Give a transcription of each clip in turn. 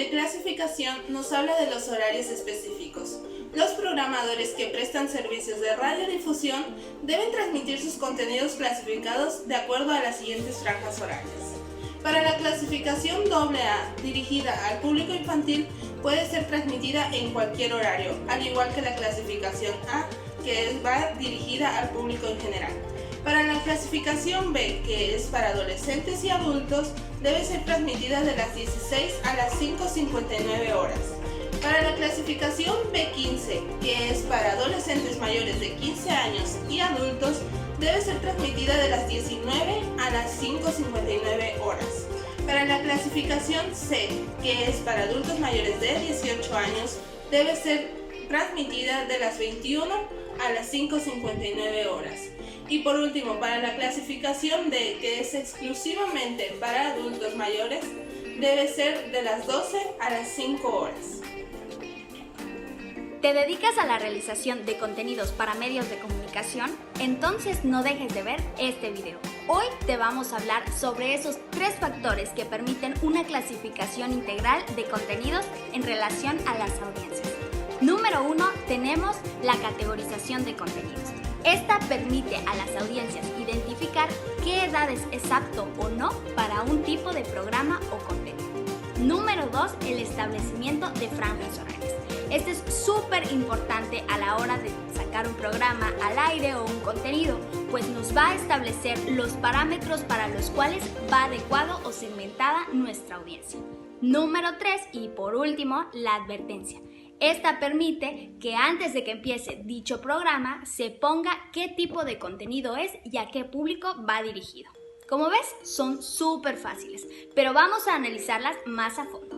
de clasificación nos habla de los horarios específicos. Los programadores que prestan servicios de radiodifusión deben transmitir sus contenidos clasificados de acuerdo a las siguientes franjas horarias. Para la clasificación AA dirigida al público infantil puede ser transmitida en cualquier horario, al igual que la clasificación A, que va dirigida al público en general. Para la clasificación B, que es para adolescentes y adultos, debe ser transmitida de las 16 a las 5:59 horas. Para la clasificación B15, que es para adolescentes mayores de 15 años y adultos, debe ser transmitida de las 19 a las 5:59 horas. Para la clasificación C, que es para adultos mayores de 18 años, debe ser transmitida de las 21 a las 5:59 horas. Y por último, para la clasificación D, que es exclusivamente para adultos mayores, debe ser de las 12 a las 5 horas. ¿Te dedicas a la realización de contenidos para medios de comunicación? Entonces no dejes de ver este video. Hoy te vamos a hablar sobre esos 3 factores que permiten una clasificación integral de contenidos en relación a las audiencias. Número 1, tenemos la categorización de contenidos. Esta permite a las audiencias identificar qué edades es apto o no para un tipo de programa o contenido. Número 2, el establecimiento de franjas horarias. Este es súper importante a la hora de sacar un programa al aire o un contenido, pues nos va a establecer los parámetros para los cuales va adecuado o segmentada nuestra audiencia. Número 3, y por último, la advertencia. Esta permite que antes de que empiece dicho programa se ponga qué tipo de contenido es y a qué público va dirigido. Como ves, son súper fáciles, pero vamos a analizarlas más a fondo.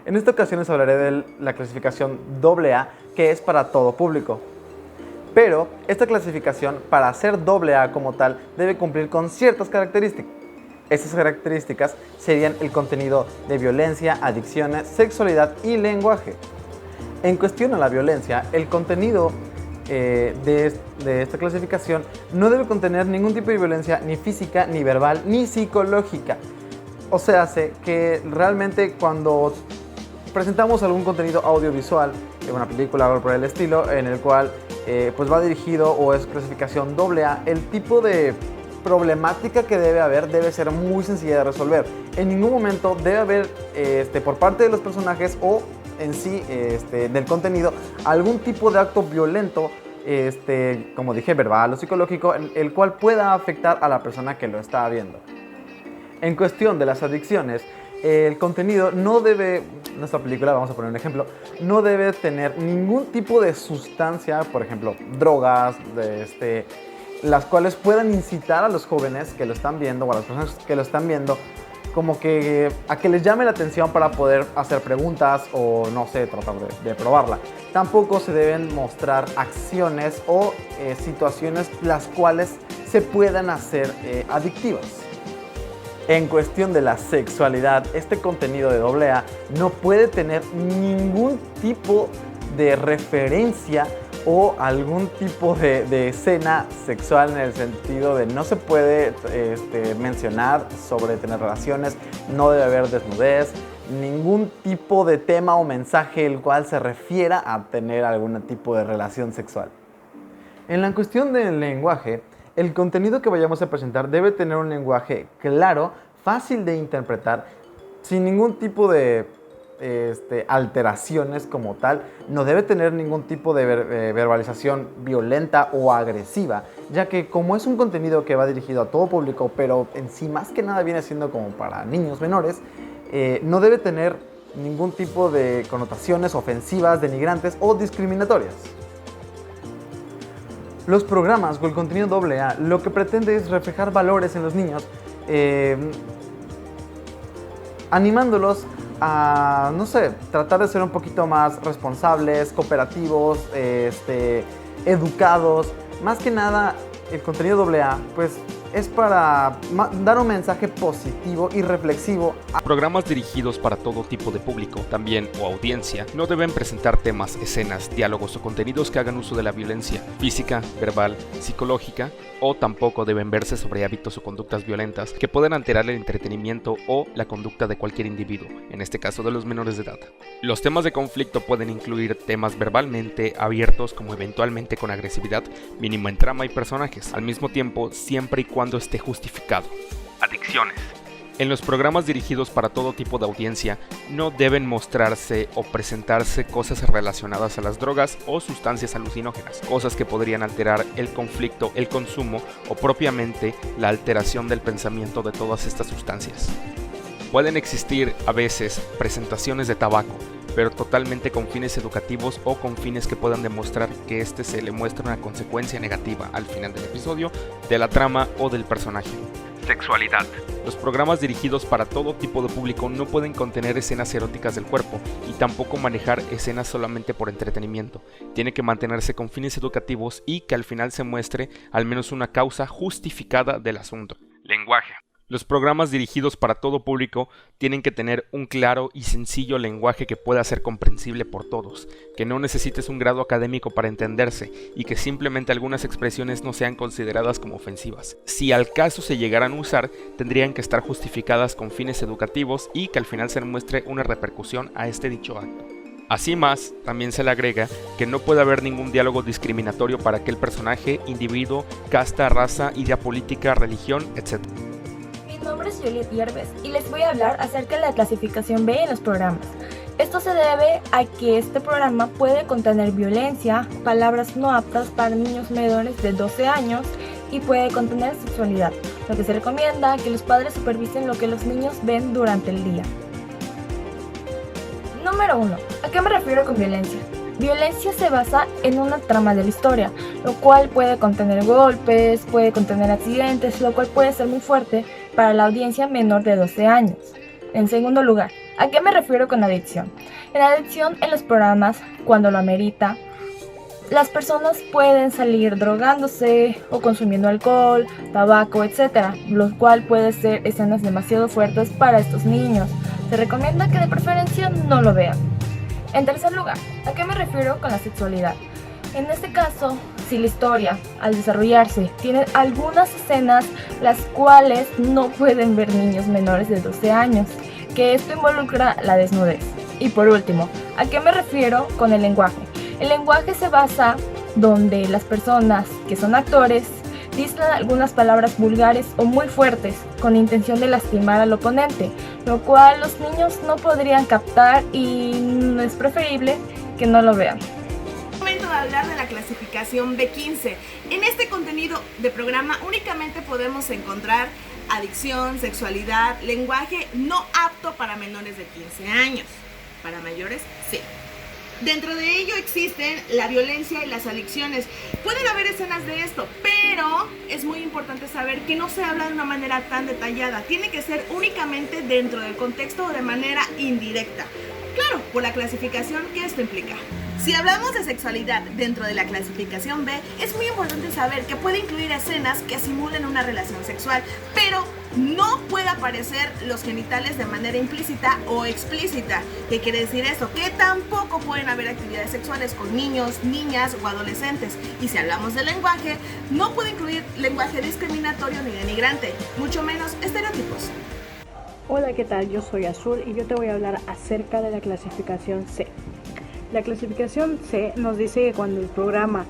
En esta ocasión les hablaré de la clasificación AA, que es para todo público. Pero esta clasificación, para ser AA como tal, debe cumplir con ciertas características. Estas características serían el contenido de violencia, adicciones, sexualidad y lenguaje. En cuestión a la violencia, el contenido de esta clasificación no debe contener ningún tipo de violencia ni física, ni verbal, ni psicológica. O sea, hace que realmente cuando presentamos algún contenido audiovisual, una película o algo por el estilo, en el cual pues va dirigido o es clasificación AA, el tipo de problemática que debe haber debe ser muy sencilla de resolver. En ningún momento debe haber por parte de los personajes o en sí del contenido algún tipo de acto violento, como dije, verbal o psicológico, el cual pueda afectar a la persona que lo está viendo. En cuestión de las adicciones, el contenido no debe, nuestra película, vamos a poner un ejemplo, no debe tener ningún tipo de sustancia, por ejemplo, drogas, las cuales puedan incitar a los jóvenes que lo están viendo o a las personas que lo están viendo como que a que les llame la atención para poder hacer preguntas o no sé, tratar de probarla. Tampoco se deben mostrar acciones o situaciones las cuales se puedan hacer adictivas. En cuestión de la sexualidad, este contenido de AA no puede tener ningún tipo de referencia o algún tipo de escena sexual, en el sentido de no se puede mencionar sobre tener relaciones, no debe haber desnudez, ningún tipo de tema o mensaje el cual se refiera a tener algún tipo de relación sexual. En la cuestión del lenguaje, el contenido que vayamos a presentar debe tener un lenguaje claro, fácil de interpretar, sin ningún tipo de alteraciones como tal. No debe tener ningún tipo de verbalización violenta o agresiva, ya que como es un contenido que va dirigido a todo público, pero en sí más que nada viene siendo como para niños menores, no debe tener ningún tipo de connotaciones ofensivas, denigrantes o discriminatorias. Los programas o el contenido AA lo que pretende es reflejar valores en los niños, animándolos a, no sé, tratar de ser un poquito más responsables, cooperativos, educados. Más que nada, el contenido AA pues es para dar un mensaje positivo y reflexivo. Programas dirigidos para todo tipo de público, también o audiencia, no deben presentar temas, escenas, diálogos o contenidos que hagan uso de la violencia física, verbal, psicológica, o tampoco deben verse sobre hábitos o conductas violentas que puedan alterar el entretenimiento o la conducta de cualquier individuo, en este caso de los menores de edad. Los temas de conflicto pueden incluir temas verbalmente abiertos como eventualmente con agresividad, mínimo en trama y personajes, al mismo tiempo siempre y cuando esté justificado. Adicciones. En los programas dirigidos para todo tipo de audiencia no deben mostrarse o presentarse cosas relacionadas a las drogas o sustancias alucinógenas, cosas que podrían alterar el conflicto, el consumo o propiamente la alteración del pensamiento de todas estas sustancias. Pueden existir a veces presentaciones de tabaco, pero totalmente con fines educativos o con fines que puedan demostrar que se le muestra una consecuencia negativa al final del episodio, de la trama o del personaje. Sexualidad. Los programas dirigidos para todo tipo de público no pueden contener escenas eróticas del cuerpo y tampoco manejar escenas solamente por entretenimiento. Tiene que mantenerse con fines educativos y que al final se muestre al menos una causa justificada del asunto. Lenguaje. Los programas dirigidos para todo público tienen que tener un claro y sencillo lenguaje que pueda ser comprensible por todos, que no necesites un grado académico para entenderse y que simplemente algunas expresiones no sean consideradas como ofensivas. Si al caso se llegaran a usar, tendrían que estar justificadas con fines educativos y que al final se muestre una repercusión a este dicho acto. Así más, también se le agrega que no puede haber ningún diálogo discriminatorio para aquel personaje, individuo, casta, raza, idea política, religión, etc. Mi nombre es Juliet Yerbes y les voy a hablar acerca de la clasificación B en los programas. Esto se debe a que este programa puede contener violencia, palabras no aptas para niños menores de 12 años y puede contener sexualidad, lo que se recomienda que los padres supervisen lo que los niños ven durante el día. Número 1. ¿A qué me refiero con violencia? Violencia se basa en una trama de la historia, lo cual puede contener golpes, puede contener accidentes, lo cual puede ser muy fuerte para la audiencia menor de 12 años. En segundo lugar, ¿a qué me refiero con adicción? En adicción, en los programas, cuando lo amerita, las personas pueden salir drogándose o consumiendo alcohol, tabaco, etc., lo cual puede ser escenas demasiado fuertes para estos niños. Se recomienda que de preferencia no lo vean. En tercer lugar, ¿a qué me refiero con la sexualidad? En este caso, si la historia, al desarrollarse, tiene algunas escenas las cuales no pueden ver niños menores de 12 años, que esto involucra la desnudez. Y por último, ¿a qué me refiero con el lenguaje? El lenguaje se basa donde las personas que son actores dicen algunas palabras vulgares o muy fuertes con intención de lastimar al oponente, lo cual los niños no podrían captar y es preferible que no lo vean. Momento de hablar de la clasificación B15. En este contenido de programa únicamente podemos encontrar adicción, sexualidad, lenguaje no apto para menores de 15 años. Para mayores, sí. Dentro de ello existen la violencia y las adicciones. Pueden haber escenas de esto, pero es muy importante saber que no se habla de una manera tan detallada. Tiene que ser únicamente dentro del contexto o de manera indirecta. Claro, por la clasificación que esto implica. Si hablamos de sexualidad dentro de la clasificación B, es muy importante saber que puede incluir escenas que simulen una relación sexual, pero no puede aparecer los genitales de manera implícita o explícita. ¿Qué quiere decir esto? Que tampoco pueden haber actividades sexuales con niños, niñas o adolescentes. Y si hablamos de lenguaje, no puede incluir lenguaje discriminatorio ni denigrante, mucho menos estereotipos. Hola, ¿qué tal? Yo soy Azul y yo te voy a hablar acerca de la clasificación C. La clasificación C nos dice que cuando el programa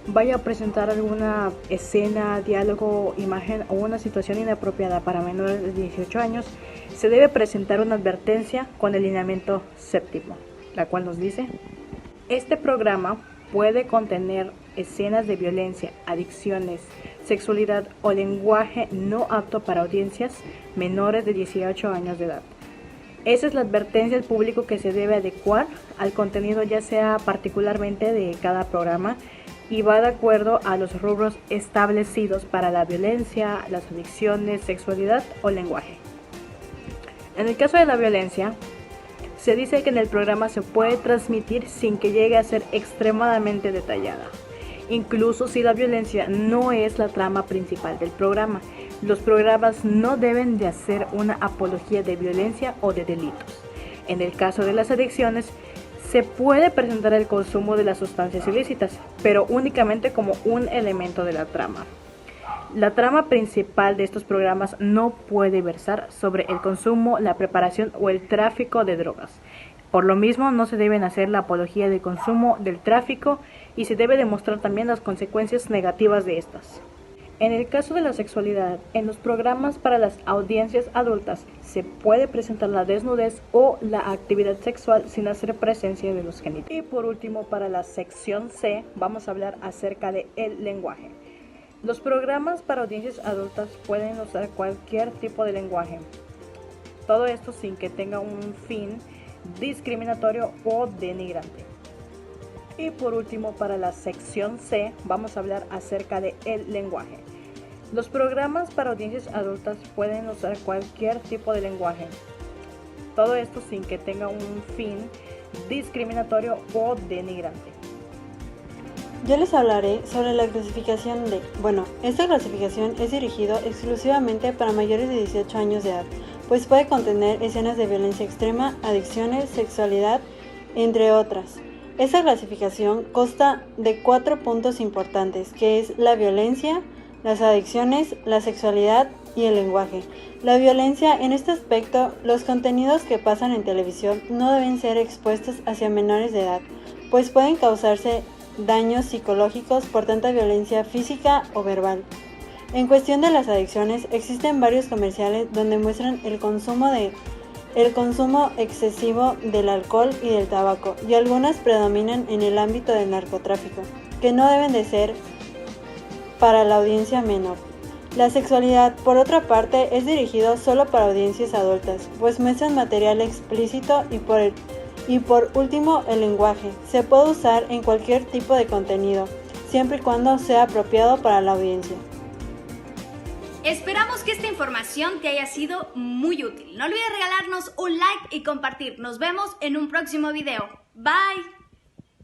vaya a presentar alguna escena, diálogo, imagen o una situación inapropiada para menores de 18 años, se debe presentar una advertencia con el lineamiento séptimo, la cual nos dice: este programa puede contener escenas de violencia, adicciones, sexualidad o lenguaje no apto para audiencias menores de 18 años de edad. Esa es la advertencia al público que se debe adecuar al contenido, ya sea particularmente de cada programa, y va de acuerdo a los rubros establecidos para la violencia, las adicciones, sexualidad o lenguaje. En el caso de la violencia, se dice que en el programa se puede transmitir sin que llegue a ser extremadamente detallada. incluso si la violencia no es la trama principal del programa. Los programas no deben de hacer una apología de violencia o de delitos. En el caso de las adicciones, se puede presentar el consumo de las sustancias ilícitas, pero únicamente como un elemento de la trama. La trama principal de estos programas no puede versar sobre el consumo, la preparación o el tráfico de drogas. Por lo mismo, no se deben hacer la apología del consumo, del tráfico, y se debe demostrar también las consecuencias negativas de estas. En el caso de la sexualidad, en los programas para las audiencias adultas se puede presentar la desnudez o la actividad sexual sin hacer presencia de los genitales. Y por último, para la sección C, vamos a hablar acerca del lenguaje. Los programas para audiencias adultas pueden usar cualquier tipo de lenguaje. Todo esto sin que tenga un fin discriminatorio o denigrante. Y por último, para la sección C, vamos a hablar acerca del lenguaje. Los programas para audiencias adultas pueden usar cualquier tipo de lenguaje. Todo esto sin que tenga un fin discriminatorio o denigrante. Yo les hablaré sobre la clasificación D. Esta clasificación es dirigida exclusivamente para mayores de 18 años de edad, pues puede contener escenas de violencia extrema, adicciones, sexualidad, entre otras. Esta clasificación consta de 4 puntos importantes, que es la violencia, las adicciones, la sexualidad y el lenguaje. La violencia, en este aspecto, los contenidos que pasan en televisión no deben ser expuestos hacia menores de edad, pues pueden causarse daños psicológicos por tanta violencia física o verbal. En cuestión de las adicciones, existen varios comerciales donde muestran el consumo excesivo del alcohol y del tabaco, y algunas predominan en el ámbito del narcotráfico, que no deben de ser para la audiencia menor. La sexualidad, por otra parte, es dirigido solo para audiencias adultas, pues muestran material explícito y por último, el lenguaje. Se puede usar en cualquier tipo de contenido, siempre y cuando sea apropiado para la audiencia. Esperamos que esta información te haya sido muy útil. No olvides regalarnos un like y compartir. Nos vemos en un próximo video. Bye.